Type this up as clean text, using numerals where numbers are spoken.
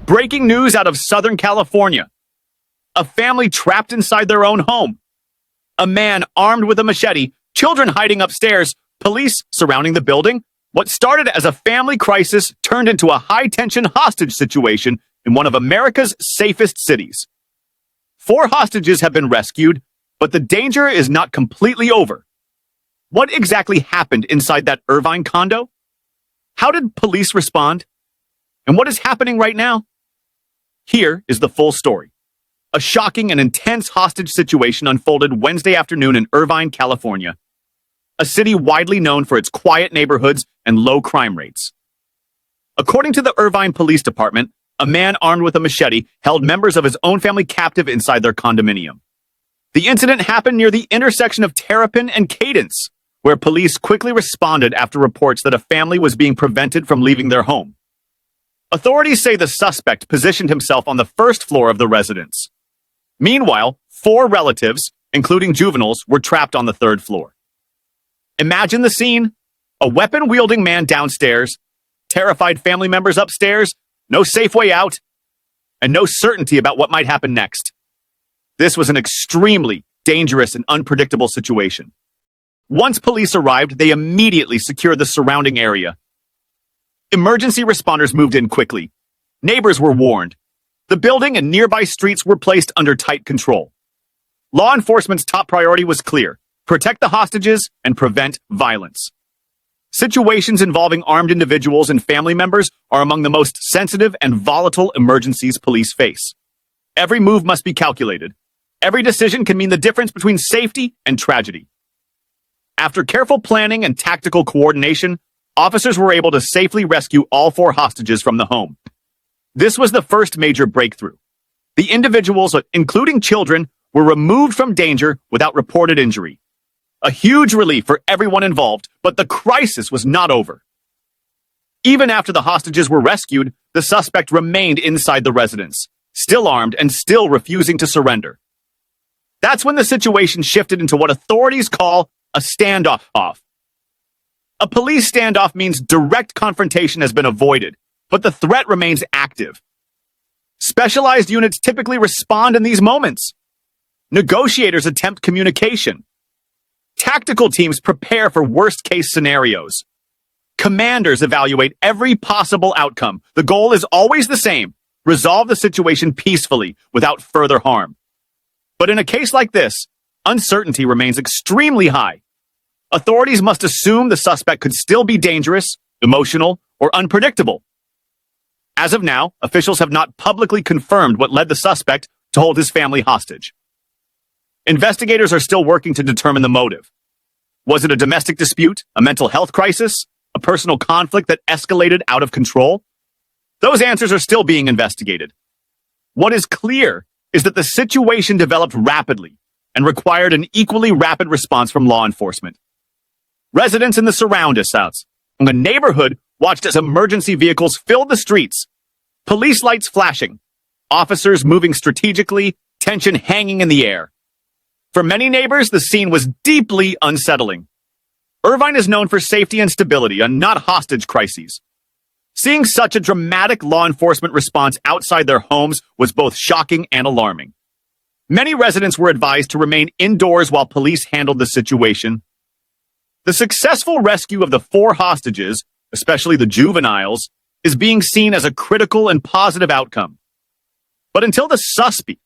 Breaking news out of Southern California. A family trapped inside their own home. A man armed with a machete, children hiding upstairs, police surrounding the building. What started as a family crisis turned into a high-tension hostage situation in one of America's safest cities. 4 hostages have been rescued, but the danger is not completely over. What exactly happened inside that Irvine condo? How did police respond? And what is happening right now? Here is the full story. A shocking and intense hostage situation unfolded Wednesday afternoon in Irvine, California, a city widely known for its quiet neighborhoods and low crime rates. According to the Irvine Police Department, a man armed with a machete held members of his own family captive inside their condominium. The incident happened near the intersection of Terrapin and Cadence, where police quickly responded after reports that a family was being prevented from leaving their home. Authorities say the suspect positioned himself on the first floor of the residence. Meanwhile, 4 relatives, including juveniles, were trapped on the 3rd floor. Imagine the scene. A weapon-wielding man downstairs, terrified family members upstairs, no safe way out, and no certainty about what might happen next. This was an extremely dangerous and unpredictable situation. Once police arrived, they immediately secured the surrounding area. Emergency responders moved in quickly. Neighbors were warned. The building and nearby streets were placed under tight control. Law enforcement's top priority was clear: protect the hostages and prevent violence. Situations involving armed individuals and family members are among the most sensitive and volatile emergencies police face. Every move must be calculated. Every decision can mean the difference between safety and tragedy. After careful planning and tactical coordination, officers were able to safely rescue all 4 hostages from the home. This was the first major breakthrough. The individuals, including children, were removed from danger without reported injury. A huge relief for everyone involved, but the crisis was not over. Even after the hostages were rescued, the suspect remained inside the residence, still armed and still refusing to surrender. That's when the situation shifted into what authorities call a standoff. A police standoff means direct confrontation has been avoided, but the threat remains active. Specialized units typically respond in these moments. Negotiators attempt communication. Tactical teams prepare for worst-case scenarios. Commanders evaluate every possible outcome. The goal is always the same: resolve the situation peacefully without further harm. But in a case like this, uncertainty remains extremely high. Authorities must assume the suspect could still be dangerous, emotional, or unpredictable. As of now, officials have not publicly confirmed what led the suspect to hold his family hostage. Investigators are still working to determine the motive. Was it a domestic dispute, a mental health crisis, a personal conflict that escalated out of control? Those answers are still being investigated. What is clear is that the situation developed rapidly and required an equally rapid response from law enforcement. Residents in the surroundings of the neighborhood watched as emergency vehicles filled the streets, police lights flashing, officers moving strategically, tension hanging in the air. For many neighbors, the scene was deeply unsettling. Irvine is known for safety and stability, and not hostage crises. Seeing such a dramatic law enforcement response outside their homes was both shocking and alarming. Many residents were advised to remain indoors while police handled the situation. The successful rescue of the 4 hostages, especially the juveniles, is being seen as a critical and positive outcome. But until the suspect